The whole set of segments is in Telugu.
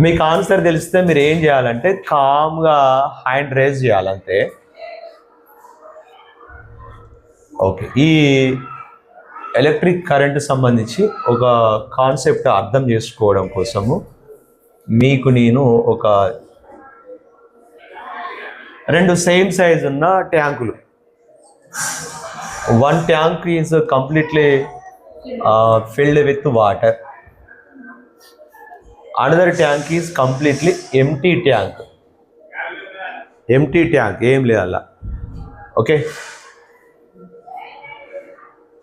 మీకు ఆన్సర్ తెలిస్తే మీరు ఏం చేయాలంటే కామ్గా హ్యాండ్ రేజ్ చేయాలంతే. ఓకే, ఈ ఎలక్ట్రిక్ కరెంటు సంబంధించి ఒక కాన్సెప్ట్ అర్థం చేసుకోవడం కోసము మీకు నేను ఒక 2 సేమ్ సైజ్ ఉన్న ట్యాంకులు, 1 tank is completely filled with water, another tank is completely empty tank. ఏం లేదు అలా. ఓకే,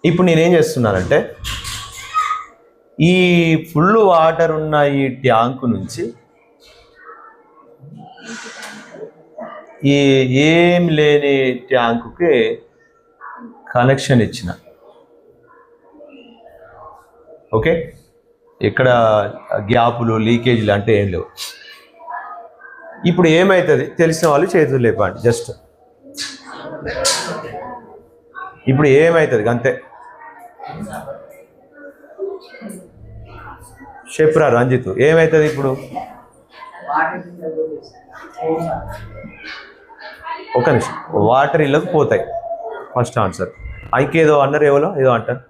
ఇప్పుడు నేనేం చేస్తున్నానంటే ఈ ఫుల్ వాటర్ ఉన్న ఈ ట్యాంకు నుంచి ఈ ఏం లేని ట్యాంకుకి కనెక్షన్ ఇచ్చిన. ఓకే, ఇక్కడ గ్యాపులు లీకేజీలు అంటే ఏం లేవు. ఇప్పుడు ఏమవుతుంది తెలిసిన వాళ్ళు చేతులు లేపండి. జస్ట్ ఇప్పుడు ఏమవుతుంది అంతే. చెప్పురా రంజిత్, ఏమవుతుంది ఇప్పుడు? ఒక నిమిషం, వాటర్ ఇళ్ళకు పోతాయి. First answer. ఇంకేదో అన్నారు, ఏదో అంటారు.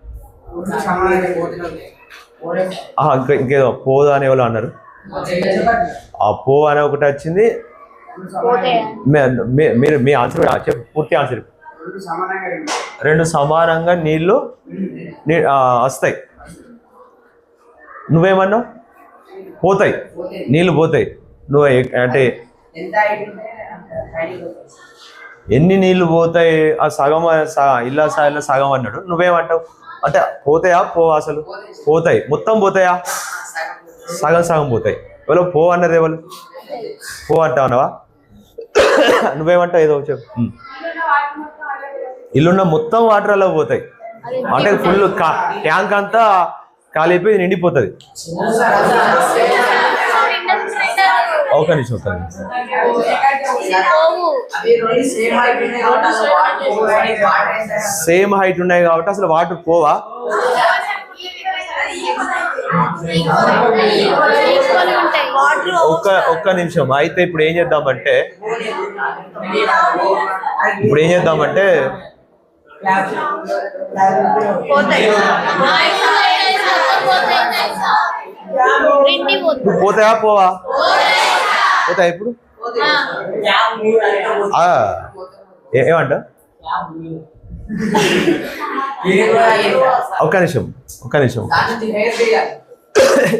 ఇంకేదో పోదా అని ఎవరో అన్నారు. ఆ పో అనే ఒకటి వచ్చింది. మీరు మీ ఆన్సర్ చెప్పు, పూర్తి ఆన్సర్. 2 సమానంగా నీళ్ళు వస్తాయి. నువ్వేమన్నావు? పోతాయి, నీళ్ళు పోతాయి. నువ్వు అంటే ఎన్ని నీళ్ళు పోతాయి? ఆ సగం ఇలా సగం అన్నాడు. నువ్వేమంటావు? అంటే పోతాయా అసలు పోతాయి, మొత్తం పోతాయా? సగం పోతాయి. ఎవరో పో అన్నారు, ఎవరు పో అంటావా? నువ్వేమంటావు? ఏదో చెప్పు. ఇల్లున్న మొత్తం వాటర్ అలా పోతాయి అంటే ఫుల్ ట్యాంక్ అంతా కాలిపోయి నిండిపోతుంది. ఒక నిమిషం. సేమ్ హైట్ ఉన్నాయి కాబట్టి అసలు వాటర్ పోవా? ఒక్క నిమిషం. అయితే ఇప్పుడు ఏం చేద్దామంటే పోతాయా పోవా? పోతాయి. ఇప్పుడు ఏమంట? ఒక్క నిమిషం.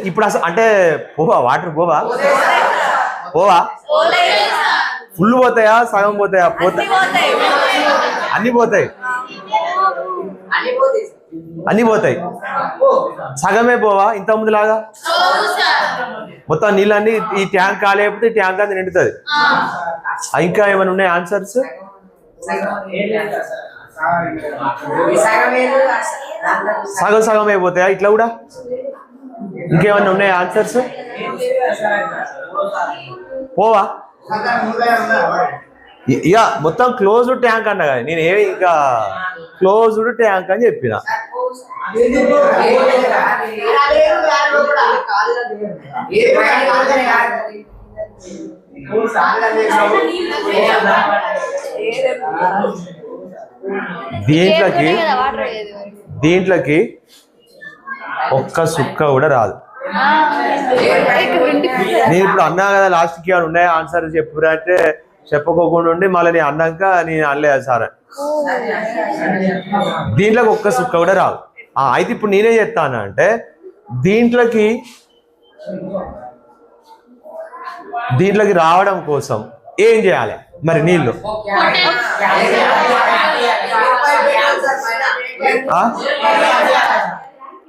ఇప్పుడు అసలు అంటే పోవా? వాటర్ పోవా? ఫుల్ పోతాయా సగం పోతాయా? అన్ని పోతాయి. సగమే పోవా? ఇంత ముందు లాగా మొత్తం నీళ్ళన్నీ ఈ ట్యాంక్ కాలేకపోతే ట్యాంక్ అంతా నిండుతుంది. ఇంకా ఏమైనా ఉన్నాయి ఆన్సర్స్? సగం అయిపోతాయా ఇట్లా కూడా? ఇంకేమన్నా ఉన్నాయి ఆన్సర్స్? పోవా? ఇక మొత్తం క్లోజ్డ్ ట్యాంక్ అన్నా కానీ నేనేమి ఇంకా క్లోజ్డ్ ట్యాంక్ అని చెప్పిన. దీంట్లోకి ఒక్క సుక్క కూడా రాదు. నేను ఇప్పుడు అన్నా కదా లాస్ట్కి ఏమైనా ఉన్నాయా ఆన్సర్ చెప్పురా అంటే చెప్పుకోకుండా ఉండి మళ్ళీ నేను అన్నాక నేను అనలేదు సార్. దీంట్లోకి ఒక్క సుక్క కూడా రాదు. అయితే ఇప్పుడు నేనే చెప్తాను అంటే దీంట్లోకి రావడం కోసం ఏం చేయాలి మరి? నీళ్ళు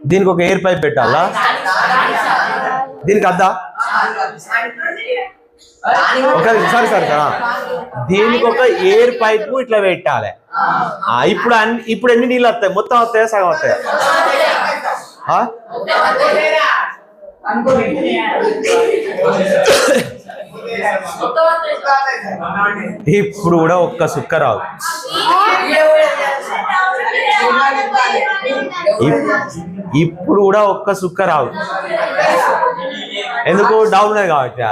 దీనికి ఒక ఎయిర్ పైప్ పెట్టాలా? దీనికి అద్దా? సరే దీనికి ఒక ఎయిర్ పైప్ ఇట్లా పెట్టాలి. ఇప్పుడు ఎన్ని నీళ్ళు వస్తాయి? మొత్తం వస్తాయా సగం వస్తాయా? ఇప్పుడు కూడా ఒక్క సుక్క రావు. ఇప్పుడు కూడా ఒక్క సుక్క రావు. ఎందుకు డౌన్ ఉన్నది కాబట్టి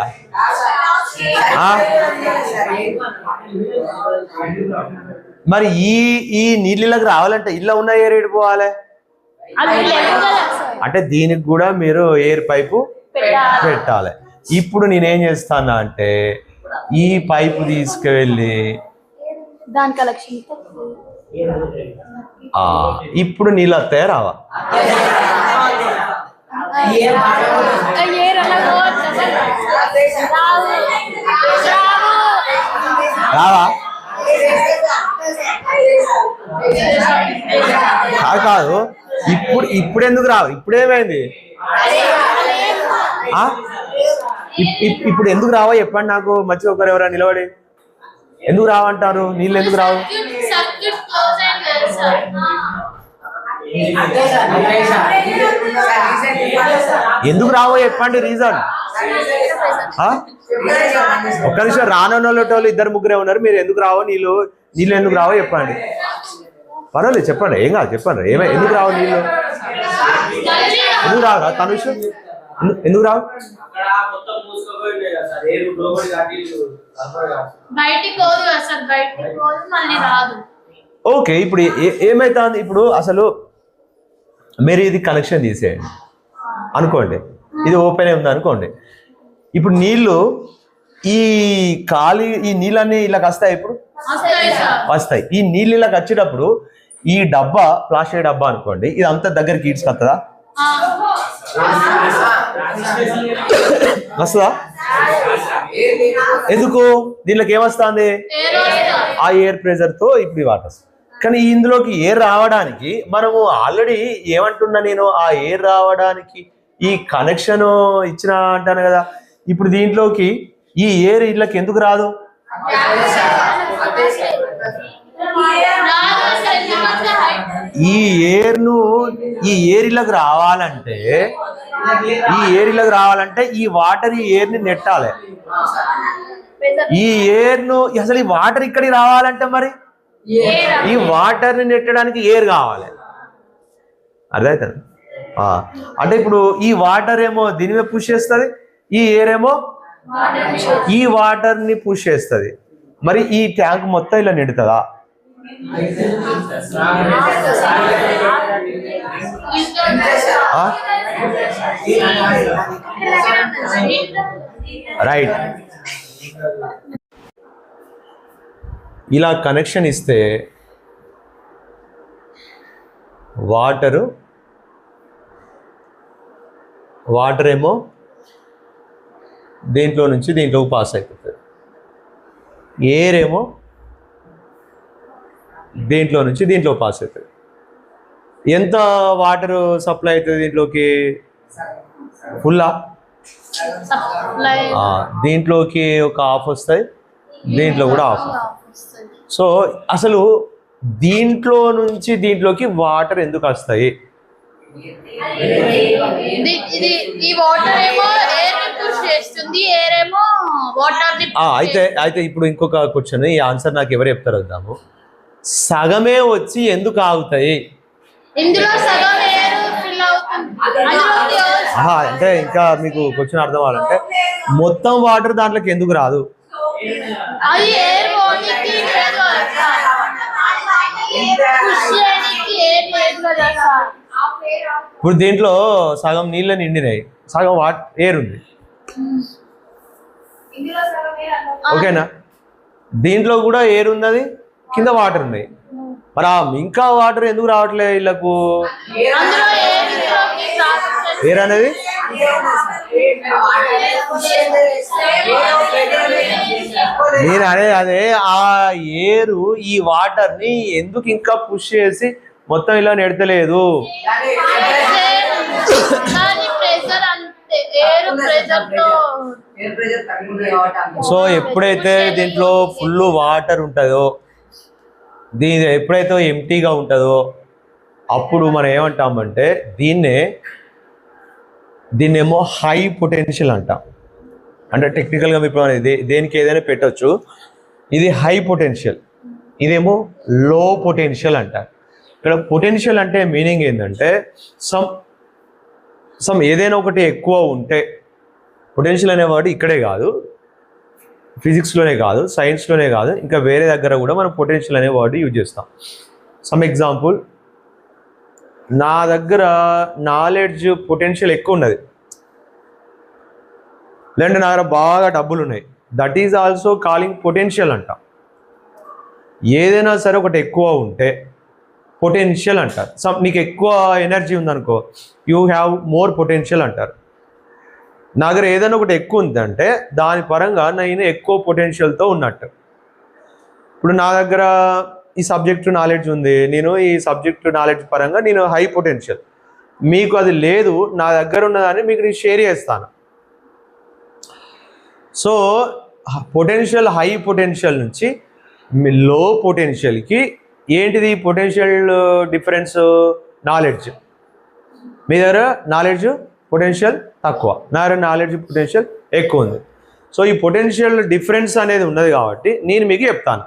మరి ఈ నీళ్ళకి రావాలంటే ఇల్లు ఉన్న ఎయిర్ ఎటు పోవాలి అంటే దీనికి కూడా మీరు ఎయిర్ పైపు పెట్టాలి ఇప్పుడు నేనేం చేస్తాను అంటే ఈ పైపు తీసుకువెళ్ళి దాని కలెక్షన్ ఇప్పుడు నీళ్ళు వస్తాయా రావా రావా కాదు ఇప్పుడు ఎందుకు రావు ఇప్పుడేమైంది ఇప్పుడు ఎందుకు రావా చెప్పండి నాకు మంచిగా ఒకరు ఎవరైనా నిలబడి ఎందుకు రావంటారు నీళ్ళు ఎందుకు రావు ఎందుకు రావో చెప్పండి రీజన్ ఒక్క నిమిషం రానోళ్ళు ఇద్దరు ముగ్గురే ఉన్నారు మీరు ఎందుకు రావో నీళ్ళు ఎందుకు రావో చెప్పండి పర్వాలేదు చెప్పండి ఏం కాదు చెప్పండి ఎందుకు రావు నీళ్ళు ఎందుకు రావురా తన విషయం ఎందుకు రావు ఓకే ఇప్పుడు ఏమైతుంది ఇప్పుడు అసలు మీరు ఇది కనెక్షన్ తీసేయండి అనుకోండి ఇది ఓపెన్ ఉంది అనుకోండి ఇప్పుడు నీళ్ళు ఈ నీళ్ళన్నీ ఇలాగ వస్తాయి ఇప్పుడు వస్తాయి ఈ నీళ్ళు ఇలాగ వచ్చేటప్పుడు ఈ డబ్బా ప్లాస్టిక్ డబ్బా అనుకోండి ఇది అంతా దగ్గరికి ఈడ్చుకొస్తుందా వస్తుందా ఎందుకు దీనిలోకి ఏమొస్తుంది ఆ ఎయిర్ ప్రెషర్ తో ఇప్పుడు వాటర్ కానీ ఇందులోకి ఎయిర్ రావడానికి మనము ఆల్రెడీ ఏమంటున్నా నేను ఆ ఎయిర్ రావడానికి ఈ కనెక్షన్ ఇచ్చిన అంటాను కదా ఇప్పుడు దీంట్లోకి ఈ ఎయిర్ ఇళ్ళకి ఎందుకు రాదు ఈ ఎయిర్ ఇళ్ళకి రావాలంటే ఈ వాటర్ ఈ ఎయిర్ ని నెట్టాలి ఈ ఎయిర్ ను అసలు ఈ వాటర్ ఇక్కడికి రావాలంటే మరి ఈ వాటర్ ని నెట్టడానికి ఎయిర్ కావాలి అర్థమవుతుంది అంటే ఇప్పుడు ఈ వాటర్ ఏమో దీని మీద పుష్ చేస్తుంది ఈ ఎయిర్ ఏమో ఈ వాటర్ ని పుష్ చేస్తుంది మరి ఈ ట్యాంక్ మొత్తం ఇలా నిండుతుందా రైట్ ఇలా కనెక్షన్ ఇస్తే వాటర్ ఏమో దీంట్లో నుంచి దీంట్లోకి పాస్ అయిపోతుంది ఎయిర్ ఏమో దీంట్లో నుంచి దీంట్లో పాస్ అవుతుంది ఎంత వాటర్ సప్లై అవుతుంది దీంట్లోకి ఫుల్లా దీంట్లోకి ఒక హాఫ్ వస్తాయి దీంట్లో కూడా హాఫ్ సో అసలు దీంట్లో నుంచి దీంట్లోకి వాటర్ ఎందుకు వస్తాయి అయితే ఇప్పుడు ఇంకొక క్వశ్చన్ ఈ ఆన్సర్ నాకు ఎవరు చెప్తారు వద్దాము సగమే వచ్చి ఎందుకు ఆగుతాయి అంటే ఇంకా మీకు క్వశ్చన్ అర్థం అవ్వాలంటే మొత్తం వాటర్ దాంట్లోకి ఎందుకు రాదు ఇప్పుడు దీంట్లో సగం నీళ్ళ నిండినాయి సగం ఎయిర్ ఉంది ఓకేనా దీంట్లో కూడా ఎయిర్ ఉన్నది కింద వాటర్ ఉన్నాయి మరి ఇంకా వాటర్ ఎందుకు రావట్లే వీళ్ళకు ఎయిర్ అనేది నేను అదే ఆ ఎయిర్ ఈ వాటర్ ని ఎందుకు ఇంకా పుష్ చేసి మొత్తం ఇలా నెడతలేదు సో ఎప్పుడైతే దీంట్లో ఫుల్ వాటర్ ఉంటుందో ఎప్పుడైతే ఎంటీగా ఉంటుందో అప్పుడు మనం ఏమంటామంటే దీన్నేమో హై పొటెన్షియల్ అంటాం అంటే టెక్నికల్గా మీరు దేనికి ఏదైనా పెట్టచ్చు ఇది హై పొటెన్షియల్ ఇదేమో లో పొటెన్షియల్ అంటారు ఇక్కడ పొటెన్షియల్ అంటే మీనింగ్ ఏంటంటే సమ్ ఏదైనా ఒకటి ఎక్కువ ఉంటే పొటెన్షియల్ అనే వర్డ్ ఇక్కడే కాదు, ఫిజిక్స్లోనే కాదు, సైన్స్లోనే కాదు, ఇంకా వేరే దగ్గర కూడా మనం పొటెన్షియల్ అనే వర్డ్ యూజ్ చేస్తాం. సమ్ ఎగ్జాంపుల్, నా దగ్గర నాలెడ్జ్ పొటెన్షియల్ ఎక్కువ ఉన్నది, లేదంటే నా దగ్గర బాగా డబ్బులు ఉన్నాయి, that is also calling potential అంట. ఏదైనా సరే ఒకటి ఎక్కువ ఉంటే పొటెన్షియల్ అంటారు. నీకు ఎక్కువ ఎనర్జీ ఉందనుకో, యూ హ్యావ్ మోర్ పొటెన్షియల్ అంటారు. నా దగ్గర ఏదైనా ఒకటి ఎక్కువ ఉందంటే దాని పరంగా నేను ఎక్కువ పొటెన్షియల్తో ఉన్నట్టు. ఇప్పుడు నా దగ్గర ఈ సబ్జెక్టు నాలెడ్జ్ ఉంది, నేను ఈ సబ్జెక్టు నాలెడ్జ్ పరంగా నేను హై పొటెన్షియల్, మీకు అది లేదు, నా దగ్గర ఉన్నదాన్ని మీకు నేను షేర్ చేస్తాను. సో పొటెన్షియల్ హై పొటెన్షియల్ నుంచి లో పొటెన్షియల్కి ఏంటిది పొటెన్షియల్ డిఫరెన్స్? నాలెడ్జ్. మీ దగ్గర నాలెడ్జ్ పొటెన్షియల్ తక్కువ, నా దగ్గర నాలెడ్జ్ పొటెన్షియల్ ఎక్కువ ఉంది. సో ఈ పొటెన్షియల్ డిఫరెన్స్ అనేది ఉన్నది కాబట్టి నేను మీకు చెప్తాను.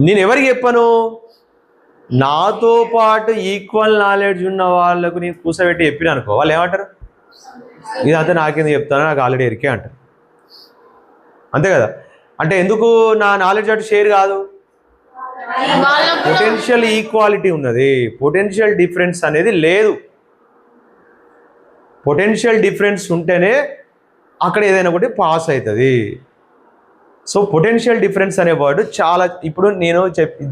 నేను ఎవరికి చెప్పాను? నాతో పాటు ఈక్వల్ నాలెడ్జ్ ఉన్న వాళ్ళకు నేను కూర్చోబెట్టి చెప్పిన అనుకో, వాళ్ళు ఏమంటారు? ఇదంతా నాకేందుకు చెప్తాను, నాకు ఆల్రెడీ ఎరికే అంటారు. అంతే కదా? అంటే ఎందుకు నా నాలెడ్జ్ అటు షేర్ కాదు? పొటెన్షియల్ ఈక్వాలిటీ ఉన్నది, పొటెన్షియల్ డిఫరెన్స్ అనేది లేదు. పొటెన్షియల్ డిఫరెన్స్ ఉంటేనే అక్కడ ఏదైనా ఒకటి పాస్ అవుతుంది. సో పొటెన్షియల్ డిఫరెన్స్ అనే వర్డ్ చాలా, ఇప్పుడు నేను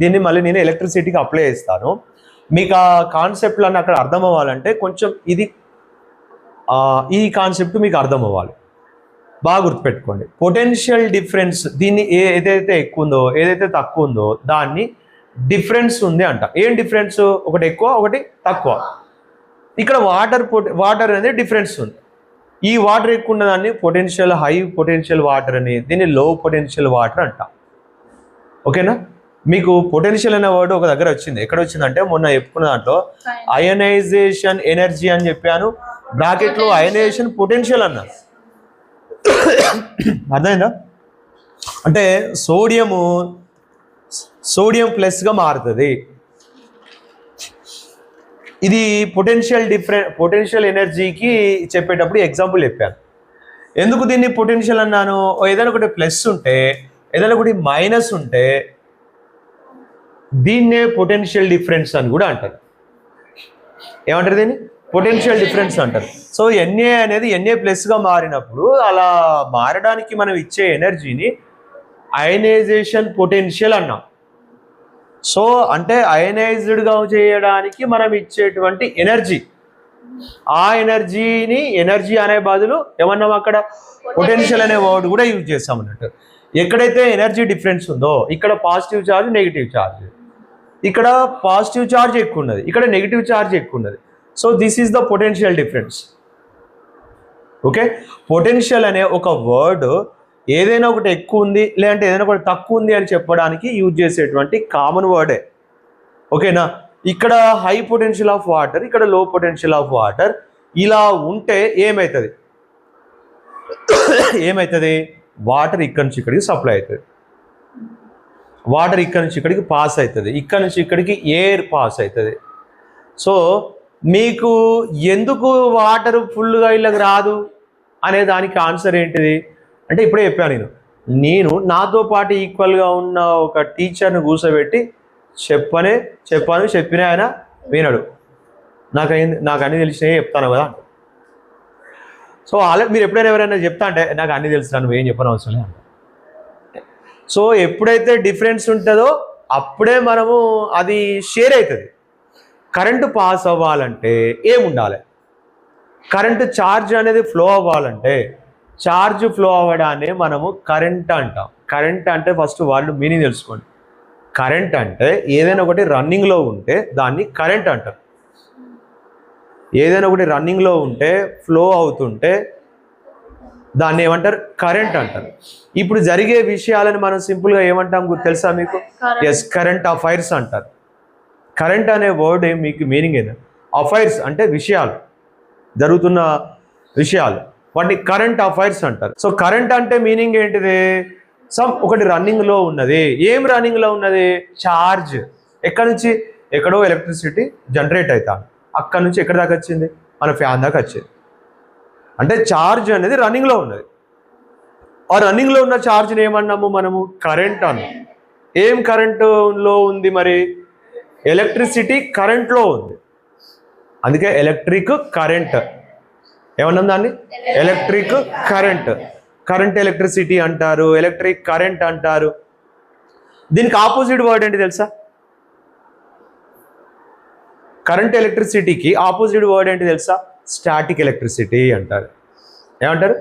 దీన్ని మళ్ళీ నేను ఎలక్ట్రిసిటీకి అప్లై చేస్తాను. మీకు ఆ కాన్సెప్ట్లన్నీ అక్కడ అర్థం అవ్వాలంటే కొంచెం ఈ కాన్సెప్ట్ మీకు అర్థం అవ్వాలి. బాగా గుర్తుపెట్టుకోండి. పొటెన్షియల్ డిఫరెన్స్, దీన్ని ఏదైతే ఎక్కువ ఉందో ఏదైతే తక్కువ ఉందో దాన్ని డిఫరెన్స్ ఉంది అంట. ఏం డిఫరెన్స్? ఒకటి ఎక్కువ ఒకటి తక్కువ. ఇక్కడ వాటర్ అనేది డిఫరెన్స్ ఉంది. ఈ వాటర్ ఎక్కువ ఉన్నదాన్ని పొటెన్షియల్ హై పొటెన్షియల్ వాటర్ అని, దీన్ని లో పొటెన్షియల్ వాటర్ అంట. ఓకేనా? మీకు పొటెన్షియల్ అనే వర్డ్ ఒక దగ్గర వచ్చింది. ఎక్కడ వచ్చిందంటే మొన్న చెప్పుకున్న దాంట్లో అయనైజేషన్ ఎనర్జీ అని చెప్పాను, బ్రాకెట్లో అయనైజేషన్ పొటెన్షియల్ అన్నాను. అర్థమైందా? అంటే సోడియం ప్లస్గా మారుతుంది. ఇది పొటెన్షియల్ ఎనర్జీకి చెప్పేటప్పుడు ఎగ్జాంపుల్ చెప్పాను. ఎందుకు దీన్ని పొటెన్షియల్ అన్నాను? ఏదైనా ఒకటి ప్లస్ ఉంటే ఏదైనా ఒకటి మైనస్ ఉంటే దీన్నే పొటెన్షియల్ డిఫరెన్స్ అని కూడా అంటారు. ఏమంటారు దీన్ని? పొటెన్షియల్ డిఫరెన్స్ అంటారు. సో ఎన్ఏ అనేది ఎన్ఏ ప్లస్గా మారినప్పుడు అలా మారడానికి మనం ఇచ్చే ఎనర్జీని అయనైజేషన్ పొటెన్షియల్ అన్నాం. సో అంటే అయనైజ్డ్గా చేయడానికి మనం ఇచ్చేటువంటి ఎనర్జీ, ఆ ఎనర్జీ అనే బదులు ఏమన్నాం అక్కడ? పొటెన్షియల్ అనే వర్డ్ కూడా యూజ్ చేస్తాం అన్నట్టు. ఎక్కడైతే ఎనర్జీ డిఫరెన్స్ ఉందో ఇక్కడ పాజిటివ్ ఛార్జ్ నెగిటివ్ ఛార్జ్, ఇక్కడ పాజిటివ్ ఛార్జ్ ఎక్కువ ఉన్నది, ఇక్కడ నెగిటివ్ ఛార్జ్ ఎక్కువ ఉన్నది. So this is the potential difference. Okay, potential అనే ఒక వర్డ్ ఏదైనా ఒకటి ఎక్కువ ఉంది లేదంటే ఏదైనా ఒకటి తక్కువ ఉంది అని చెప్పడానికి యూజ్ చేసేటువంటి కామన్ వర్డే. ఓకేనా? ఇక్కడ హై పొటెన్షియల్ ఆఫ్ వాటర్, ఇక్కడ లో పొటెన్షియల్ ఆఫ్ వాటర్, ఇలా ఉంటే ఏమవుతుంది? వాటర్ ఇక్కడ నుంచి ఇక్కడికి సప్లై అవుతుంది, వాటర్ ఇక్కడ నుంచి ఇక్కడికి పాస్ అవుతుంది, ఇక్కడ నుంచి ఇక్కడికి ఎయిర్ పాస్ అవుతుంది. సో మీకు ఎందుకు వాటర్ ఫుల్గా ఇళ్ళకి రాదు అనే దానికి ఆన్సర్ ఏంటిది అంటే ఇప్పుడే చెప్పాను. నేను నాతో పాటు ఈక్వల్గా ఉన్న ఒక టీచర్ని కూర్చోబెట్టి చెప్పిన ఆయన వినడు, నాకు అన్నీ తెలిసినవి చెప్తాను కదా. సో అలా మీరు ఎప్పుడైనా ఎవరైనా చెప్తా అంటే నాకు అన్నీ తెలుసు, నువ్వు ఏం చెప్పని అవసరం లేదు. సో ఎప్పుడైతే డిఫరెన్స్ ఉంటుందో అప్పుడే మనము అది షేర్ అవుతుంది. కరెంటు పాస్ అవ్వాలంటే ఏముండాలి? కరెంటు ఛార్జ్ అనేది ఫ్లో అవ్వాలంటే, ఛార్జ్ ఫ్లో అవ్వడాన్ని మనము కరెంట్ అంటాం. కరెంట్ అంటే ఫస్ట్ వాళ్ళు మీనింగ్ తెలుసుకోండి. కరెంట్ అంటే ఏదైనా ఒకటి రన్నింగ్లో ఉంటే దాన్ని కరెంట్ అంటారు. ఏదైనా ఒకటి రన్నింగ్లో ఉంటే ఫ్లో అవుతుంటే దాన్ని ఏమంటారు? కరెంట్ అంటారు. ఇప్పుడు జరిగే విషయాలను మనం సింపుల్గా ఏమంటాం తెలుసా మీకు? ఎస్, కరెంట్ అఫైర్స్ అంటారు. కరెంట్ అనే వర్డ్ మీకు మీనింగ్ ఏంటి? అఫైర్స్ అంటే విషయాలు, జరుగుతున్న విషయాలు, వాటిని కరెంట్ అఫైర్స్ అంటారు. సో కరెంట్ అంటే మీనింగ్ ఏంటిది? ఒకటి రన్నింగ్లో ఉన్నది. ఏం రన్నింగ్లో ఉన్నది? ఛార్జ్. ఎక్కడి నుంచి? ఎక్కడో ఎలక్ట్రిసిటీ జనరేట్ అవుతాను, అక్కడ నుంచి ఎక్కడి దాకా వచ్చింది? మన ఫ్యాన్ దాకా వచ్చింది. అంటే ఛార్జ్ అనేది రన్నింగ్లో ఉన్నది. ఆ రన్నింగ్లో ఉన్న ఛార్జ్ని ఏమన్నాము మనము? కరెంట్ అన్నాం. ఏం కరెంటులో ఉంది మరి? ఎలక్ట్రిసిటీ కరెంట్లో ఉంది, అందుకే ఎలక్ట్రిక్ కరెంట్. ఏమన్నాం దాన్ని? Electric current. కరెంట్ ఎలక్ట్రిసిటీ అంటారు, ఎలక్ట్రిక్ కరెంట్ అంటారు. దీనికి ఆపోజిట్ వర్డ్ ఏంటి తెలుసా? కరెంట్ ఎలక్ట్రిసిటీకి ఆపోజిట్ వర్డ్ ఏంటి తెలుసా? స్టాటిక్ ఎలక్ట్రిసిటీ అంటారు. ఏమంటారు?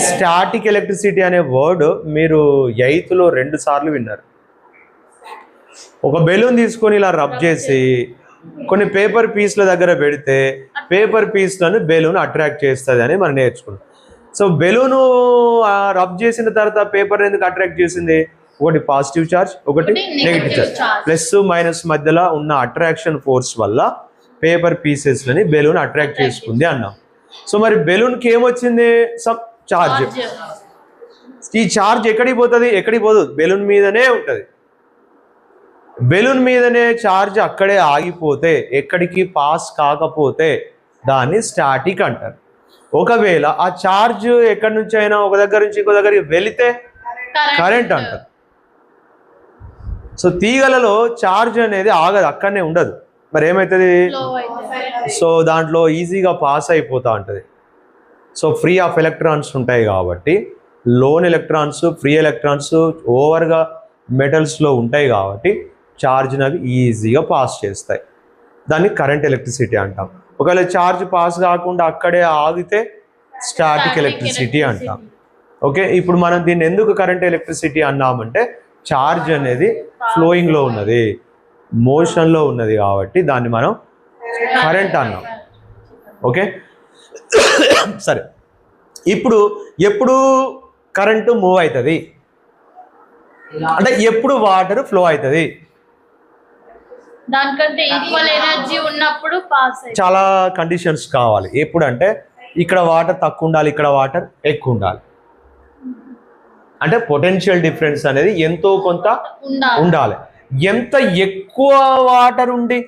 స్టాటిక్ ఎలక్ట్రిసిటీ అనే వర్డ్ మీరు 8th 2 సార్లు విన్నారు. ఒక బెలూన్ తీసుకొని ఇలా రబ్ చేసి కొన్ని పేపర్ పీస్ల దగ్గర పెడితే పేపర్ పీస్లను బెలూన్ అట్రాక్ట్ చేస్తుంది అని మనం నేర్చుకున్నాం. సో బెలూను రబ్ చేసిన తర్వాత పేపర్ ఎందుకు అట్రాక్ట్ చేసింది? ఒకటి పాజిటివ్ ఛార్జ్, ఒకటి నెగిటివ్ ఛార్జ్. ప్లస్ మైనస్ మధ్యలో ఉన్న అట్రాక్షన్ ఫోర్స్ వల్ల పేపర్ పీసెస్లని బెలూన్ అట్రాక్ట్ చేసుకుంది అన్నాం. సో మరి బెలూన్కి ఏమొచ్చింది? Some charge. ఈ ఛార్జ్ ఎక్కడికి పోతుంది? ఎక్కడికి పోదు, బెలూన్ మీదనే ఉంటుంది. బెలూన్ మీదనే ఛార్జ్ అక్కడే ఆగిపోతే, ఎక్కడికి పాస్ కాకపోతే దాన్ని స్టాటిక్ అంటారు. ఒకవేళ ఆ ఛార్జ్ ఎక్కడి నుంచి అయినా ఒక దగ్గర నుంచి ఇంకో దగ్గరికి వెళితే కరెంట్ అంటారు. సో తీగలలో ఛార్జ్ అనేది ఆగదు, అక్కడనే ఉండదు. మరి ఏమవుతుంది? సో దాంట్లో ఈజీగా పాస్ అయిపోతూ ఉంటుంది. సో ఫ్రీ ఆఫ్ ఎలక్ట్రాన్స్ ఉంటాయి కాబట్టి, లోన్ ఎలక్ట్రాన్స్, ఫ్రీ ఎలక్ట్రాన్స్ ఓవర్గా మెటల్స్లో ఉంటాయి కాబట్టి ఛార్జ్ని అవి ఈజీగా పాస్ చేస్తాయి. దాన్ని కరెంట్ ఎలక్ట్రిసిటీ అంటాం. ఒకవేళ ఛార్జ్ పాస్ కాకుండా అక్కడే ఆగితే స్టాటిక్ ఎలక్ట్రిసిటీ అంటాం. ఓకే, ఇప్పుడు మనం దీన్ని ఎందుకు కరెంట్ ఎలక్ట్రిసిటీ అన్నామంటే ఛార్జ్ అనేది ఫ్లోయింగ్లో ఉన్నది, మోషన్లో ఉన్నది కాబట్టి దాన్ని మనం కరెంట్ అన్నాం. ఓకే, సరే. ఇప్పుడు ఎప్పుడు కరెంటు మూవ్ అవుతుంది అంటే ఎప్పుడు వాటర్ ఫ్లో అవుతుంది? దానికంటే ఈక్వల్ ఎనర్జీ ఉన్నప్పుడు పాస్. చాలా కండిషన్స్ కావాలి. ఎప్పుడు అంటే ఇక్కడ వాటర్ తక్కువ ఉండాలి, ఇక్కడ వాటర్ ఎక్కువ ఉండాలి. అంటే పొటెన్షియల్ డిఫరెన్స్ అనేది ఎంతో కొంత ఉండాలి. ఎంత ఎక్కువ వాటర్ ఉండి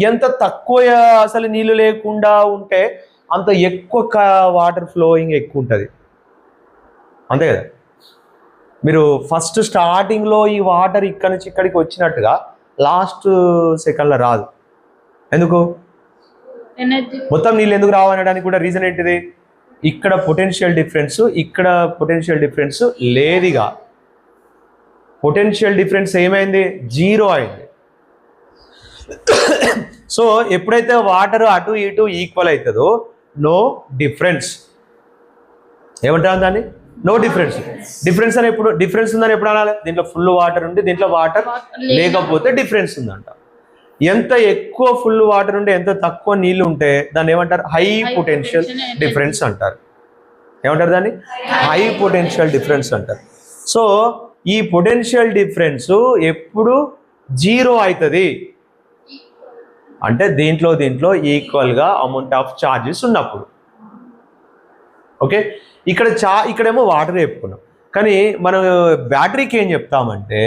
ఎంత తక్కువ అసలు నీళ్ళు లేకుండా ఉంటే అంత ఎక్కువ వాటర్ ఫ్లోయింగ్ ఎక్కువ ఉంటుంది, అంతే కదా. మీరు ఫస్ట్ స్టార్టింగ్లో ఈ వాటర్ ఇక్కడి నుంచి ఇక్కడికి వచ్చినట్టుగా లాస్ట్ సెకండ్లో రాదు. ఎందుకు? మొత్తం నీళ్ళు ఎందుకు రావనడానికి కూడా రీజన్ ఏంటిది? ఇక్కడ పొటెన్షియల్ డిఫరెన్స్, ఇక్కడ పొటెన్షియల్ డిఫరెన్స్ లేదుగా. పొటెన్షియల్ డిఫరెన్స్ ఏమైంది? 0 అయింది. సో ఎప్పుడైతే వాటర్ అటు ఇటు ఈక్వల్ అవుతుందో నో డిఫరెన్స్. ఏమంటారు దాన్ని? No difference. డిఫరెన్స్ అని ఎప్పుడు? డిఫరెన్స్ ఉందని ఎప్పుడు అనాలి? దీంట్లో ఫుల్ వాటర్ ఉండి దీంట్లో వాటర్ లేకపోతే డిఫరెన్స్ ఉందంట. ఎంత ఎక్కువ ఫుల్ వాటర్ ఉంటే ఎంత తక్కువ నీళ్ళు ఉంటే దాన్ని ఏమంటారు? హై పొటెన్షియల్ డిఫరెన్స్ అంటారు. ఏమంటారు దాన్ని? హై పొటెన్షియల్ డిఫరెన్స్ అంటారు. సో ఈ పొటెన్షియల్ డిఫరెన్స్ ఎప్పుడు 0 అవుతుంది అంటే దీంట్లో ఈక్వల్గా అమౌంట్ ఆఫ్ ఛార్జెస్ ఉన్నప్పుడు. ఓకే, ఇక్కడేమో వాటర్ చెప్పుకున్నాం, కానీ మనం బ్యాటరీకి ఏం చెప్తామంటే,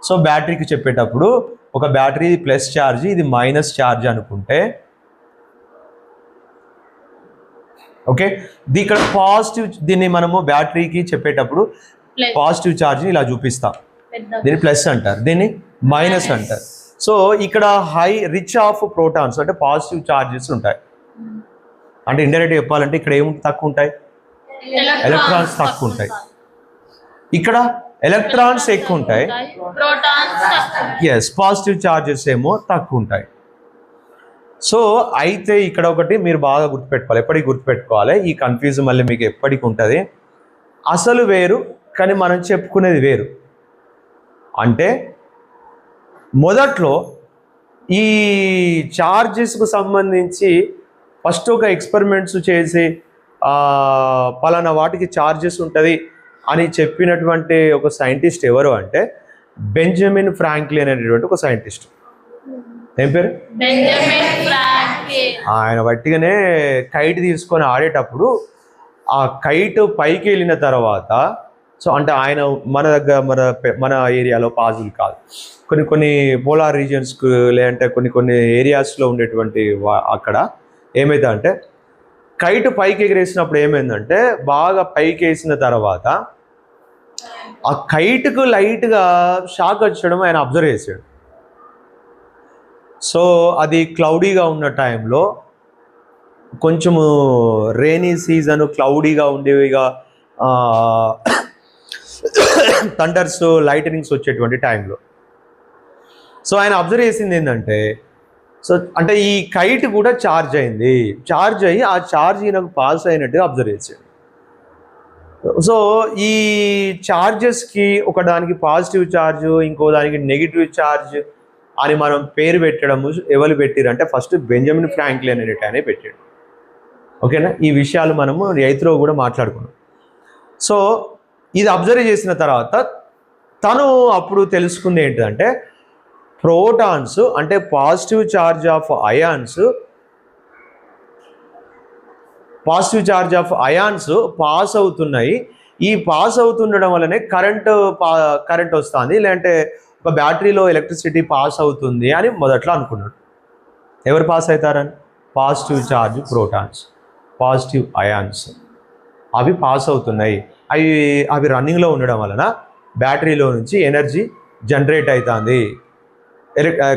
సో బ్యాటరీకి చెప్పేటప్పుడు ఒక బ్యాటరీ ప్లస్ ఛార్జ్, ఇది మైనస్ ఛార్జ్ అనుకుంటే, ఓకే, ఇక్కడ పాజిటివ్, దీన్ని మనము బ్యాటరీకి చెప్పేటప్పుడు పాజిటివ్ ఛార్జ్ని ఇలా చూపిస్తాం, దీన్ని ప్లస్ అంటారు, దీన్ని మైనస్ అంటారు. సో ఇక్కడ హై రిచ్ ఆఫ్ ప్రోటాన్స్ అంటే పాజిటివ్ ఛార్జెస్ ఉంటాయి. అంటే ఇండైరెక్ట్ చెప్పాలంటే ఇక్కడ ఏమి తక్కువ ఉంటాయి? ఎలక్ట్రాన్స్ తక్కువ ఉంటాయి. ఇక్కడ ఎలక్ట్రాన్స్ ఎక్కువ ఉంటాయి, ఎస్, పాజిటివ్ ఛార్జెస్ ఏమో తక్కువ ఉంటాయి. సో అయితే ఇక్కడ ఒకటి మీరు బాగా గుర్తుపెట్టుకోవాలి, ఎప్పటికీ గుర్తుపెట్టుకోవాలి, ఈ కన్ఫ్యూజన్ మళ్ళీ మీకు ఎప్పటికి ఉంటుంది. అసలు వేరు కానీ మనం చెప్పుకునేది వేరు. అంటే మొదట్లో ఈ ఛార్జెస్కు సంబంధించి ఫస్ట్ ఒక ఎక్స్పెరిమెంట్స్ చేసి పలానా వాటికి ఛార్జెస్ ఉంటుంది అని చెప్పినటువంటి ఒక సైంటిస్ట్ ఎవరు అంటే బెంజమిన్ ఫ్రాంక్లిన్ అనేటువంటి ఒక సైంటిస్ట్. ఏం పేరు? ఆయన బట్టిగానే కైట్ తీసుకొని ఆడేటప్పుడు ఆ కైట్ పైకి వెళ్ళిన తర్వాత, సో అంటే ఆయన మన దగ్గర మన ఏరియాలో పాజిబుల్ కాదు, కొన్ని పోలార్ రీజియన్స్కు లేదంటే కొన్ని ఏరియాస్లో ఉండేటువంటి అక్కడ ఏమైతే అంటే కైట్ పైకి ఎగిరేసినప్పుడు ఏమైందంటే బాగా పైకి వేసిన తర్వాత ఆ కైట్కు లైట్గా షాక్ వచ్చడం ఆయన అబ్జర్వ్ చేశాడు. సో అది క్లౌడీగా ఉన్న టైంలో, కొంచెము రైనీ సీజన్, క్లౌడీగా ఉండేవిగా థండర్స్, లైటనింగ్స్ వచ్చేటువంటి టైంలో. సో ఆయన అబ్జర్వ్ చేసింది ఏంటంటే, సో అంటే ఈ కైట్ కూడా ఛార్జ్ అయింది, ఛార్జ్ అయ్యి ఆ ఛార్జ్ ఈయనకు పాస్ అయినట్టుగా అబ్జర్వ్ చేశాడు. సో ఈ ఛార్జెస్కి ఒక దానికి పాజిటివ్ ఛార్జ్, ఇంకో దానికి నెగిటివ్ ఛార్జ్ అని మనం పేరు పెట్టడము ఎవరు పెట్టారంటే ఫస్ట్ బెంజమిన్ ఫ్రాంక్లిన్ అనేట ఆయన పెట్టాడు. ఓకేనా, ఈ విషయాలు మనము 8th కూడా మాట్లాడుకున్నాం. సో ఇది అబ్జర్వ్ చేసిన తర్వాత తను అప్పుడు తెలుసుకుంది ఏంటంటే, ప్రోటాన్స్ అంటే positive charge of ions, pass అవుతున్నాయి. ఈ పాస్ అవుతుండడం వల్లనే కరెంట్ వస్తుంది, లేదంటే ఒక బ్యాటరీలో ఎలక్ట్రిసిటీ పాస్ అవుతుంది అని మొదట్లో అనుకున్నాడు. ఎవరు పాస్ అవుతారని? Positive charge protons, positive ions అవి పాస్ అవుతున్నాయి. అవి రన్నింగ్లో ఉండడం వలన బ్యాటరీలో నుంచి ఎనర్జీ జనరేట్ అవుతుంది,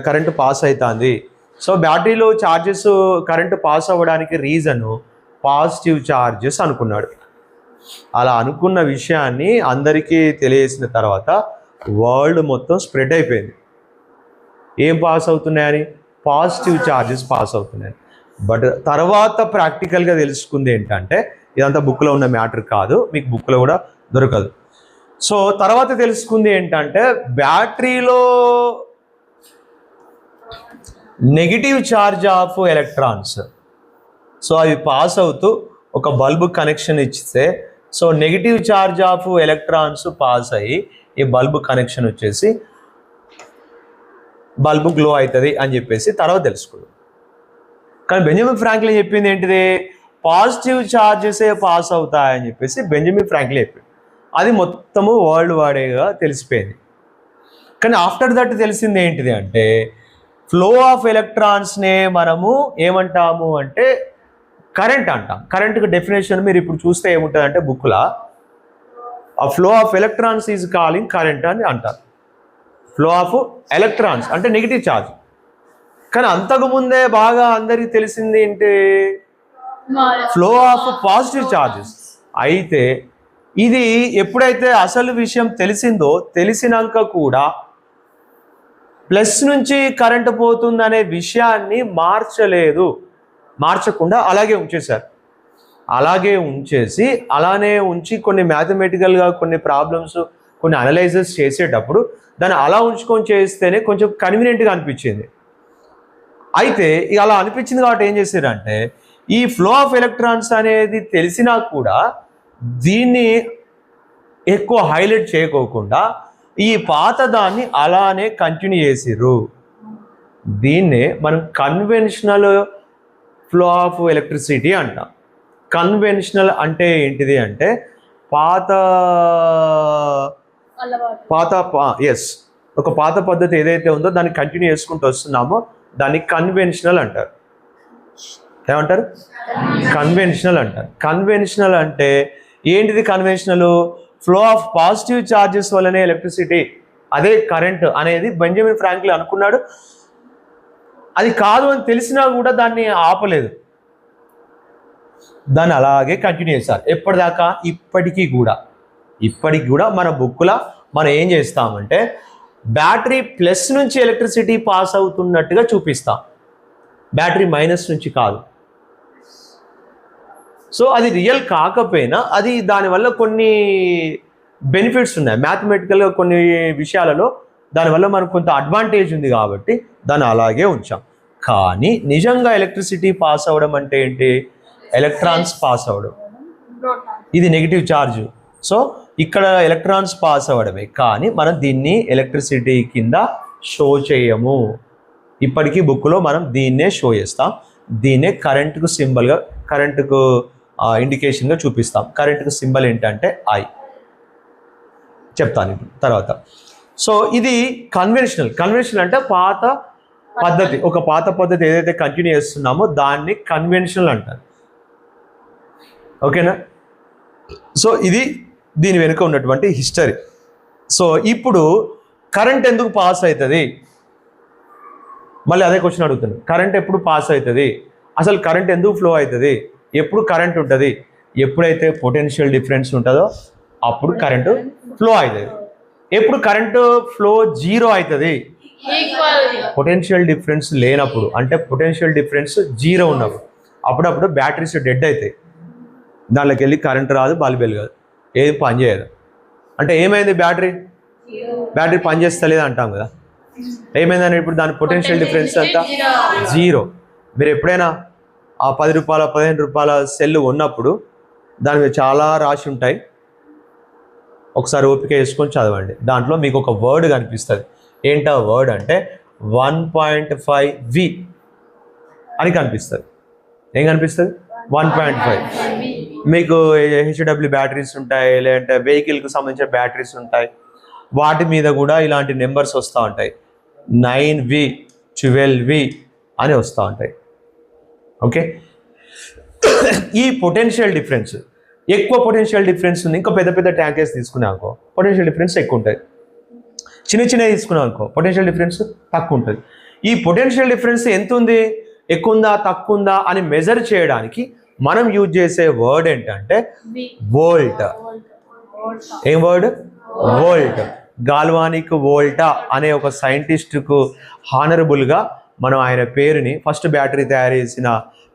కరెంటు పాస్ అవుతుంది. సో బ్యాటరీలో ఛార్జెస్ కరెంటు పాస్ అవ్వడానికి రీజను పాజిటివ్ ఛార్జెస్ అనుకున్నాడు. అలా అనుకున్న విషయాన్ని అందరికీ తెలియజేసిన తర్వాత వరల్డ్ మొత్తం స్ప్రెడ్ అయిపోయింది. ఏం పాస్ అవుతున్నాయని? పాజిటివ్ ఛార్జెస్ పాస్ అవుతున్నాయి. బట్ తర్వాత ప్రాక్టికల్గా తెలుసుకుంది ఏంటంటే, ఇదంతా బుక్లో ఉన్న మ్యాటర్ కాదు, మీకు బుక్లో కూడా దొరకదు. సో తర్వాత తెలుసుకుంది ఏంటంటే, బ్యాటరీలో negative charge of electrons, so అవి పాస్ అవుతూ ఒక బల్బు కనెక్షన్ ఇచ్చితే, so negative charge of electrons pass అయ్యి ఈ బల్బు కనెక్షన్ వచ్చేసి బల్బు గ్లో అవుతుంది అని చెప్పేసి తర్వాత తెలుసుకుందాం. కానీ బెంజమిన్ ఫ్రాంక్లిన్ చెప్పింది ఏంటిది? పాజిటివ్ ఛార్జెసే పాస్ అవుతాయని చెప్పేసి బెంజమిన్ ఫ్రాంక్లిన్ చెప్పింది. అది మొత్తము వరల్డ్ వాడేగా తెలిసిపోయింది. కానీ ఆఫ్టర్ దట్ తెలిసింది ఏంటిది అంటే, ఫ్లో ఆఫ్ ఎలక్ట్రాన్స్నే మనము ఏమంటాము అంటే కరెంట్ అంటాం. కరెంట్కి డెఫినేషన్ మీరు ఇప్పుడు చూస్తే ఏముంటుంది అంటే బుక్లో, ఆ flow of electrons is calling current అని అంటారు. ఫ్లో ఆఫ్ ఎలక్ట్రాన్స్ అంటే నెగిటివ్ ఛార్జ్. కానీ అంతకుముందే బాగా అందరికీ తెలిసింది ఏంటి? Flow of positive charges. అయితే ఇది ఎప్పుడైతే అసలు విషయం తెలిసిందో, తెలిసినాక కూడా ప్లస్ నుంచి కరెంటు పోతుందనే విషయాన్ని మార్చకుండా అలాగే ఉంచేశారు. అలాగే ఉంచేసి అలానే ఉంచి కొన్ని మ్యాథమెటికల్గా కొన్ని ప్రాబ్లమ్స్, కొన్ని అనలైజెస్ చేసేటప్పుడు దాన్ని అలా ఉంచుకొని చేస్తేనే కొంచెం కన్వీనియంట్గా అనిపించింది. అయితే అలా అనిపించింది కాబట్టి ఏం చేశారంటే, ఈ ఫ్లో ఆఫ్ ఎలక్ట్రాన్స్ అనేది తెలిసినా కూడా దీన్ని ఎక్కువ హైలైట్ చేయకోకుండా ఈ పాత దాన్ని అలానే కంటిన్యూ చేసిర్రు. దీన్నే మనం కన్వెన్షనల్ ఫ్లో ఆఫ్ ఎలక్ట్రిసిటీ అంటాం. కన్వెన్షనల్ అంటే ఏంటిది అంటే ఒక పాత పద్ధతి ఏదైతే ఉందో దాన్ని కంటిన్యూ చేసుకుంటూ వస్తున్నామో దాన్ని కన్వెన్షనల్ అంటారు. ఏమంటారు? కన్వెన్షనల్ అంటారు. కన్వెన్షనల్ అంటే ఏంటిది? Conventional flow of positive charges వల్లనే ఎలక్ట్రిసిటీ, అదే కరెంట్ అనేది బెంజమిన్ ఫ్రాంక్లిన్ అనుకున్నాడు. అది కాదు అని తెలిసినా కూడా దాన్ని ఆపలేదు, దాన్ని అలాగే కంటిన్యూ చేస్తారు. ఎప్పటిదాకా? ఇప్పటికీ కూడా మన బుక్లో మనం ఏం చేస్తామంటే బ్యాటరీ ప్లస్ నుంచి ఎలక్ట్రిసిటీ పాస్ అవుతున్నట్టుగా చూపిస్తాం, బ్యాటరీ మైనస్ నుంచి కాదు. సో అది రియల్ కాకపోయినా అది దానివల్ల కొన్ని బెనిఫిట్స్ ఉన్నాయి మ్యాథమెటికల్గా, కొన్ని విషయాలలో దానివల్ల మనకు కొంత అడ్వాంటేజ్ ఉంది కాబట్టి దాన్ని అలాగే ఉంచాం. కానీ నిజంగా ఎలక్ట్రిసిటీ పాస్ అవ్వడం అంటే ఏంటి? ఎలక్ట్రాన్స్ పాస్ అవ్వడం. ఇది నెగిటివ్ ఛార్జ్. సో ఇక్కడ ఎలక్ట్రాన్స్ పాస్ అవ్వడమే, కానీ మనం దీన్ని ఎలక్ట్రిసిటీ కింద షో చేయము. ఇప్పటికీ బుక్లో మనం దీన్నే షో చేస్తాం. దీన్నే కరెంటుకు సింబల్గా, కరెంటుకు ఇండికేషన్గా చూపిస్తాం. కరెంటుకు సింబల్ ఏంటంటే ఐ, చెప్తాను ఇప్పుడు తర్వాత. సో ఇది కన్వెన్షనల్ అంటే పాత పద్ధతి. ఒక పాత పద్ధతి ఏదైతే కంటిన్యూ చేస్తున్నామో దాన్ని కన్వెన్షనల్ అంటారు. ఓకేనా? సో ఇది దీని వెనుక ఉన్నటువంటి హిస్టరీ. సో ఇప్పుడు కరెంట్ ఎందుకు పాస్ అవుతుంది? మళ్ళీ అదే క్వశ్చన్ అడుగుతుంది. కరెంట్ ఎప్పుడు పాస్ అవుతుంది? అసలు కరెంట్ ఎందుకు ఫ్లో అవుతుంది? ఎప్పుడు కరెంట్ ఉంటుంది? ఎప్పుడైతే పొటెన్షియల్ డిఫరెన్స్ ఉంటుందో అప్పుడు కరెంటు ఫ్లో అవుతుంది. ఎప్పుడు కరెంటు ఫ్లో జీరో అవుతుంది? పొటెన్షియల్ డిఫరెన్స్ లేనప్పుడు, అంటే పొటెన్షియల్ డిఫరెన్స్ జీరో ఉన్నప్పుడు. అప్పుడప్పుడు బ్యాటరీస్ డెడ్ అవుతాయి, దాంట్లోకి వెళ్ళి కరెంట్ రాదు, బల్బ్ వెలగదు, ఏది పని చేయదు. అంటే ఏమైంది? బ్యాటరీ పని చేస్తలేదు అంటాం కదా. ఏమైందని ఇప్పుడు దాని పొటెన్షియల్ డిఫరెన్స్ అంతా జీరో. మీరు ఎప్పుడైనా ఆ 10 రూపాయల 15 రూపాయల సెల్ ఉన్నప్పుడు దాని మీద చాలా రాసి ఉంటాయి, ఒకసారి ఓపిక వేసుకొని చదవండి. దాంట్లో మీకు ఒక వర్డ్ కనిపిస్తుంది. ఏంటా వర్డ్ అంటే 1.5V అని కనిపిస్తుంది. ఏం కనిపిస్తుంది? 1.5. మీకు హెచ్డబ్ల్యూ బ్యాటరీస్ ఉంటాయి, లేదంటే వెహికల్కి సంబంధించిన బ్యాటరీస్ ఉంటాయి, వాటి మీద కూడా ఇలాంటి నెంబర్స్ వస్తూ ఉంటాయి. 9V 12V అని వస్తూ ఉంటాయి. ఓకే, ఈ పొటెన్షియల్ డిఫరెన్స్, ఎక్కువ పొటెన్షియల్ డిఫరెన్స్ ఉంది. ఇంకా పెద్ద పెద్ద ట్యాంకర్స్ తీసుకున్నాం అనుకో, పొటెన్షియల్ డిఫరెన్స్ ఎక్కువ ఉంటుంది. చిన్న చిన్నవి తీసుకున్నాం అనుకో, పొటెన్షియల్ డిఫరెన్స్ తక్కువ ఉంటుంది. ఈ పొటెన్షియల్ డిఫరెన్స్ ఎంత ఉంది, ఎక్కువ ఉందా తక్కువ ఉందా అని మెజర్ చేయడానికి మనం యూజ్ చేసే వర్డ్ ఏంటంటే వోల్ట్. ఏం వర్డ్? వోల్ట్. గాల్వానిక్ వోల్టా అనే ఒక సైంటిస్టుకు హానరబుల్గా మనం ఆయన పేరుని, ఫస్ట్ బ్యాటరీ తయారు చేసిన,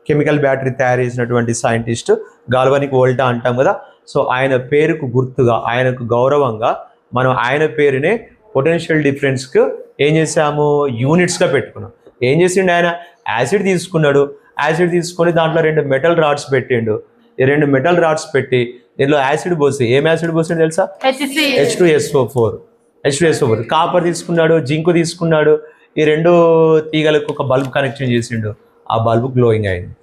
కెమికల్ బ్యాటరీ తయారు చేసినటువంటి సైంటిస్ట్ గాల్వానిక్ వోల్టా అంటాం కదా. సో ఆయన పేరుకు గుర్తుగా, ఆయనకు గౌరవంగా మనం ఆయన పేరునే పొటెన్షియల్ డిఫరెన్స్కు ఏం చేసాము? యూనిట్స్గా పెట్టుకున్నాం. ఏం చేసిండు ఆయన? యాసిడ్ తీసుకున్నాడు. యాసిడ్ తీసుకొని దాంట్లో 2 మెటల్ రాడ్స్ పెట్టిండు. ఈ 2 మెటల్ రాడ్స్ పెట్టి దీంట్లో యాసిడ్ పోసి, ఏం యాసిడ్ పోసిండు తెలుసా? H2SO4. కాపర్ తీసుకున్నాడు, జింక్ తీసుకున్నాడు. ఈ 2 తీగలకు ఒక బల్బ్ కనెక్షన్ చేసిండు. ఆ బల్బ్ గ్లోయింగ్ అయింది.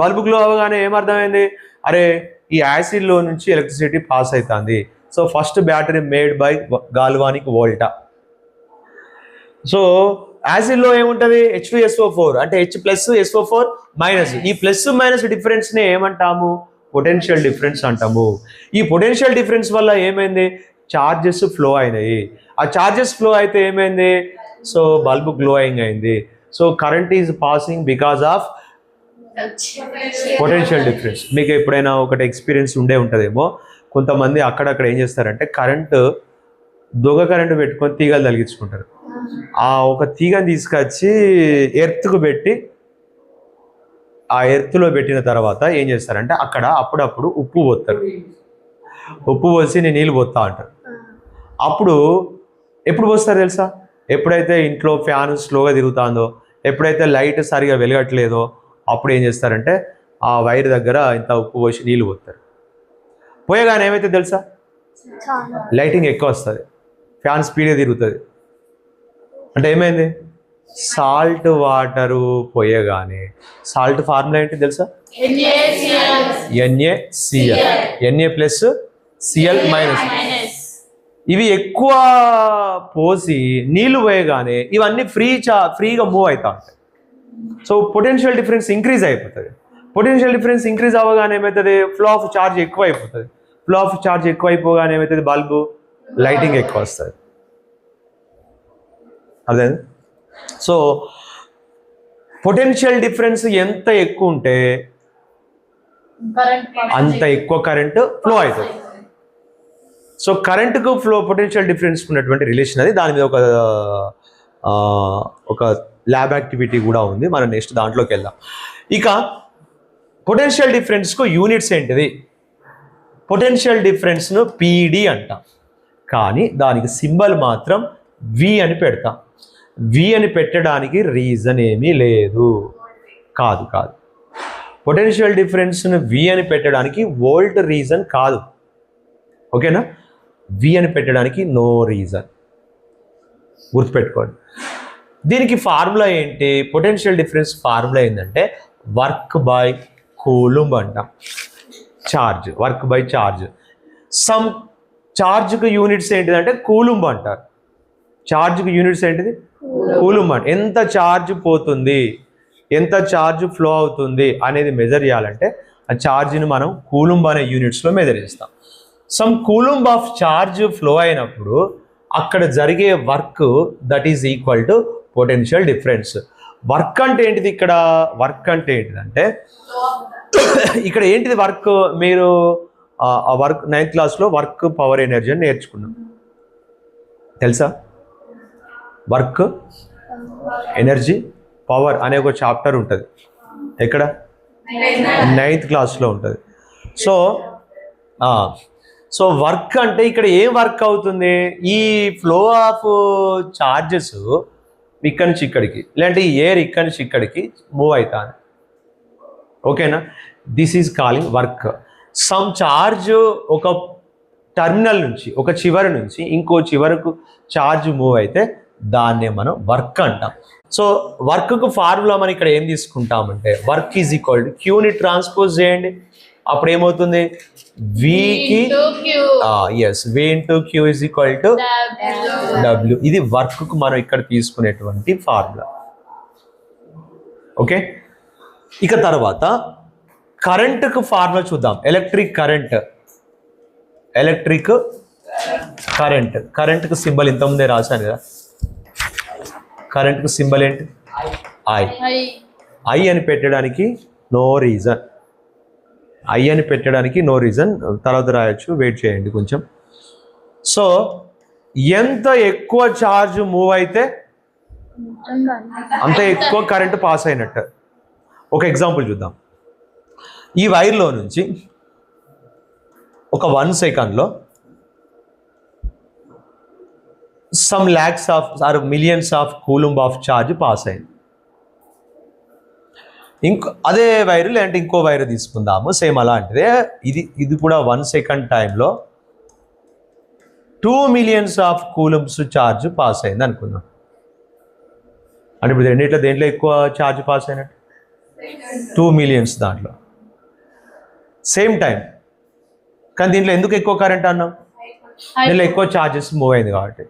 బల్బ్ గ్లో అవగానే ఏమర్థమైంది? అరే, ఈ యాసిడ్లో నుంచి ఎలక్ట్రిసిటీ పాస్ అవుతుంది. So first battery made by galvanic Volta. So యాసిడ్లో ఏముంటుంది? H2SO4, అంటే H+SO4-. ఈ ప్లస్ మైనస్ డిఫరెన్స్ని ఏమంటాము? పొటెన్షియల్ డిఫరెన్స్ అంటాము. ఈ పొటెన్షియల్ డిఫరెన్స్ వల్ల ఏమైంది? చార్జెస్ ఫ్లో అయినాయి. ఆ చార్జెస్ ఫ్లో అయితే ఏమైంది? సో బల్బ్ గ్లోయింగ్ అయింది. So current is passing because of potential difference. మీకు ఎప్పుడైనా ఒకటి ఎక్స్పీరియన్స్ ఉంటుందేమో, కొంతమంది అక్కడక్కడ ఏం చేస్తారంటే దొంగ కరెంటు పెట్టుకొని తీగలు తగిలించుకుంటారు. ఆ ఒక తీగని తీసుకొచ్చి ఎర్త్కు పెట్టి, ఆ ఎర్త్లో పెట్టిన తర్వాత ఏం చేస్తారంటే అక్కడ అప్పుడప్పుడు ఉప్పు పోస్తారు. ఉప్పు పోసి నేను నీళ్ళు పోతా అంటారు. అప్పుడు ఎప్పుడు పోస్తారు తెలుసా? ఎప్పుడైతే ఇంట్లో ఫ్యాన్ స్లోగా తిరుగుతుందో, ఎప్పుడైతే లైట్ సరిగా వెలగట్లేదో, అప్పుడు ఏం చేస్తారంటే ఆ వైర్ దగ్గర ఇంత ఉప్పు పోసి నీళ్ళు పోస్తారు. పోయగానే ఏమైతే తెలుసా? లైటింగ్ ఎక్కువ వస్తుంది, ఫ్యాన్ స్పీడ్గా తిరుగుతుంది. అంటే ఏమైంది? సాల్ట్ వాటరు పోయగానే, సాల్ట్ ఫార్ములా ఏంటి తెలుసా? NaCl. Na+Cl-. ఇవి ఎక్కువ పోసి నీళ్లు పోయగానే ఇవన్నీ ఫ్రీగా మూవ్ అవుతా ఉంటాయి. సో పొటెన్షియల్ డిఫరెన్స్ ఇంక్రీజ్ అయిపోతుంది. పొటెన్షియల్ డిఫరెన్స్ ఇంక్రీజ్ అవ్వగానే ఏమవుతుంది? ఫ్లో ఆఫ్ చార్జ్ ఎక్కువ అయిపోతుంది. ఫ్లో ఆఫ్ చార్జ్ ఎక్కువ అయిపోగానే ఏమవుతుంది? బల్బు లైటింగ్ ఎక్కువ వస్తుంది. అదే. సో పొటెన్షియల్ డిఫరెన్స్ ఎంత ఎక్కువ ఉంటే అంత ఎక్కువ కరెంటు ఫ్లో అవుతుంది. సో కరెంటుకు పొటెన్షియల్ డిఫరెన్స్ ఉన్నటువంటి రిలేషన్ అది. దాని మీద ఒక ల్యాబ్ యాక్టివిటీ కూడా ఉంది. మనం నెక్స్ట్ దాంట్లోకి వెళ్దాం. ఇక పొటెన్షియల్ డిఫరెన్స్కు యూనిట్స్ ఏంటిది? పొటెన్షియల్ డిఫరెన్స్ను PD అంటాం, కానీ దానికి సింబల్ మాత్రం V అని పెడతాం. V అని పెట్టడానికి రీజన్ ఏమీ లేదు. కాదు, పొటెన్షియల్ డిఫరెన్స్ను V అని పెట్టడానికి వోల్ట్ రీజన్ కాదు. ఓకేనా? V అని పెట్టడానికి నో రీజన్. గుర్తుపెట్టుకోండి. దీనికి ఫార్ములా ఏంటి? పొటెన్షియల్ డిఫరెన్స్ ఫార్ములా ఏంటంటే వర్క్ బై కూలుంబ్ అంటాం. Charge, work by charge. Some చార్జ్కు యూనిట్స్ ఏంటిదంటే కూలుంబ్ అంటారు. చార్జ్కి యూనిట్స్ ఏంటిది? కూలుంబ్. ఎంత చార్జ్ పోతుంది, ఎంత ఛార్జ్ ఫ్లో అవుతుంది అనేది మెజర్ చేయాలంటే ఆ ఛార్జ్ని మనం కూలుంబ్ అనే యూనిట్స్లో మెజర్ చేస్తాం. Some coulomb of charge flow అయినప్పుడు అక్కడ జరిగే work that is equal to potential difference. Work అంటే ఏంటిది? ఇక్కడ వర్క్ అంటే ఏంటిదంటే ఇక్కడ ఏంటిది వర్క్? మీరు ఆ వర్క్ 9th క్లాస్లో వర్క్ పవర్ ఎనర్జీ అని నేర్చుకున్నాం తెలుసా? వర్క్ ఎనర్జీ పవర్ అనే ఒక చాప్టర్ ఉంటుంది. ఎక్కడ? 9th క్లాస్లో ఉంటుంది. సో వర్క్ అంటే ఇక్కడ ఏం వర్క్ అవుతుంది? ఈ ఫ్లో ఆఫ్ చార్జెస్ ఇక్కడి నుంచి ఇక్కడికి, లేదంటే ఈ ఎయిర్ ఇక్కడి నుంచి ఇక్కడికి మూవ్ అవుతాను. ఓకేనా? This is calling work. Some charge ఒక టర్మినల్ నుంచి, ఒక చివరి నుంచి ఇంకో చివరకు చార్జ్ మూవ్ అయితే దాన్నే మనం వర్క్ అంటాం. సో వర్క్కు ఫార్ములా మనం ఇక్కడ ఏం తీసుకుంటామంటే వర్క్ ఈజ్ ఈక్వల్ టు క్యూని ట్రాన్స్పోజ్ చేయండి, అప్పుడు ఏమవుతుంది? వికి V into Q is equal to W. ఇది వర్క్కు మనం ఇక్కడ తీసుకునేటువంటి ఫార్ములా. ఓకే, ఇక తర్వాత కరెంటుకు ఫార్ములా చూద్దాం. Electric current. కరెంట్కు సింబల్ ఇంతకుముందే రాశాను కదా. కరెంట్కు సింబల్ ఏంటి? ఐ అని పెట్టడానికి నో రీజన్. ఐ అని పెట్టడానికి నో రీజన్, తర్వాత రాయొచ్చు, వెయిట్ చేయండి కొంచెం. సో ఎంత ఎక్కువ ఛార్జ్ మూవ్ అయితే అంత ఎక్కువ కరెంట్ పాస్ అయినట్టు. ఒక ఎగ్జాంపుల్ చూద్దాం. ఈ వైర్లో నుంచి ఒక 1 సెకండ్లో some lakhs of or millions of coulomb of charge pass అయింది. అదే వైర్ లేదంటే ఇంకో వైర్ తీసుకుందాము, సేమ్ అలాంటిదే. ఇది కూడా 1 సెకండ్ టైంలో 2 millions of coulombs charge pass అయింది అనుకుందాం. అంటే ఇప్పుడు దేంట్లో ఎక్కువ ఛార్జ్ పాస్ అయినట్టు? 2 మిలియన్స్ దాంట్లో సేమ్ టైం. కానీ దీంట్లో ఎందుకు ఎక్కువ కరెంట్ అన్నాం? దీంట్లో ఎక్కువ ఛార్జెస్ మూవ్ అయింది కాబట్టి.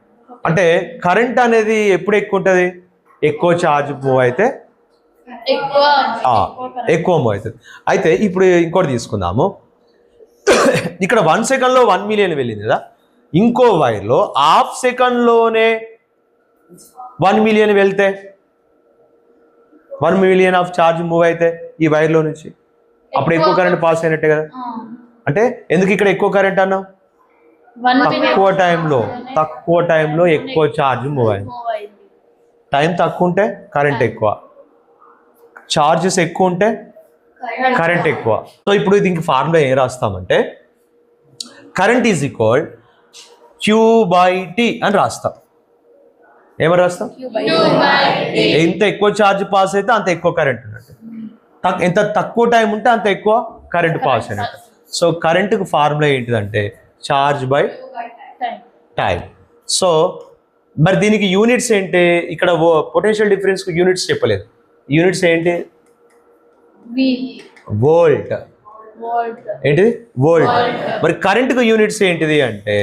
అంటే కరెంట్ అనేది ఎప్పుడు ఎక్కువ ఉంటుంది? ఎక్కువ ఛార్జ్ మూవ్ అయితే ఎక్కువ మూవ్ అవుతుంది. అయితే ఇప్పుడు ఇంకోటి తీసుకుందాము. ఇక్కడ 1 సెకండ్లో 1 మిలియన్ వెళ్ళింది కదా, ఇంకో వైర్లో హాఫ్ సెకండ్లోనే 1 మిలియన్ వెళ్తే 1 మిలియన్ ఆఫ్ ఛార్జ్ మూవ్ అయితే ఈ వైర్లో నుంచి అప్పుడు ఎక్కువ కరెంట్ పాస్ అయినట్టే కదా. అంటే ఎందుకు ఇక్కడ ఎక్కువ కరెంట్ అన్నాం? తక్కువ టైంలో ఎక్కువ ఛార్జ్ మూవ్ అయింది. టైం తక్కువ ఉంటే కరెంట్ ఎక్కువ, చార్జెస్ ఎక్కువ ఉంటే కరెంట్ ఎక్కువ. సో ఇప్పుడు దీనికి ఫార్ములా ఏం రాస్తామంటే కరెంట్ ఈజ్ ఈక్వల్ Q/T అని రాస్తాం. ఏమని రాస్తాం? ఎంత ఎక్కువ ఛార్జ్ పాస్ అయితే అంత ఎక్కువ కరెంట్ ఉన్నట్టు, ఎంత తక్కువ టైం ఉంటే అంత ఎక్కువ కరెంట్ పాస్ అయినట్టు. సో కరెంటుకు ఫార్ములా ఏంటిదంటే ఛార్జ్ బై టైం. సో మరి దీనికి యూనిట్స్ ఏంటి? ఇక్కడ పొటెన్షియల్ డిఫరెన్స్కి యూనిట్స్ చెప్పలేదు. యూనిట్స్ ఏంటి? వోల్ట్. ఏంటిది? వోల్ట్. మరి కరెంటుకు యూనిట్స్ ఏంటిది అంటే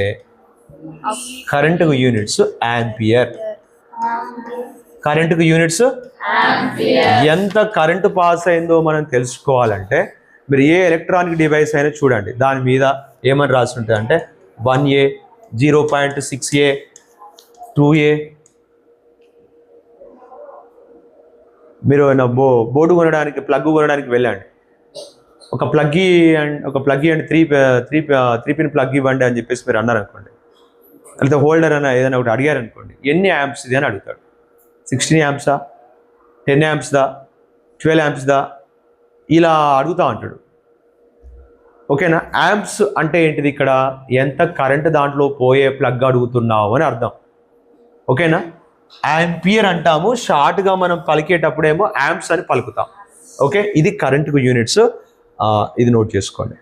కరెంటుకు యూనిట్స్ యాంపియర్. కరెంటుకు యూనిట్స్ ఎంత కరెంటు పాస్ అయిందో మనం తెలుసుకోవాలంటే మీరు ఏ ఎలక్ట్రానిక్ డివైస్ అయినా చూడండి, దాని మీద ఏమని రాసి ఉంటుంది అంటే 1A, 0.6A, 2A. మీరు బోర్డు కొనడానికి, ప్లగ్ కొనడానికి వెళ్ళండి, ఒక plug and three pin plug ఇవ్వండి అని చెప్పేసి మీరు అన్నారు అనుకోండి, లేకపోతే హోల్డర్ అని ఏదైనా ఒకటి అడిగారు అనుకోండి, ఎన్ని యాంప్స్ ఇది అని అడుగుతాడు. 16 యాంప్సా, 10 యాంప్స్దా, 12 యాంప్స్దా, ఇలా అడుగుతా ఉంటాడు. ఓకేనా? యాంప్స్ అంటే ఏంటిది? ఇక్కడ ఎంత కరెంట్ దాంట్లో పోయే ప్లగ్ అడుగుతున్నావు అని అర్థం. ఓకేనా? యాంపియర్ అంటాము, షార్ట్గా మనం పలికేటప్పుడేమో యాంప్స్ అని పలుకుతాం. ఓకే, ఇది కరెంటుకు యూనిట్స్. ఇది నోట్ చేసుకోండి.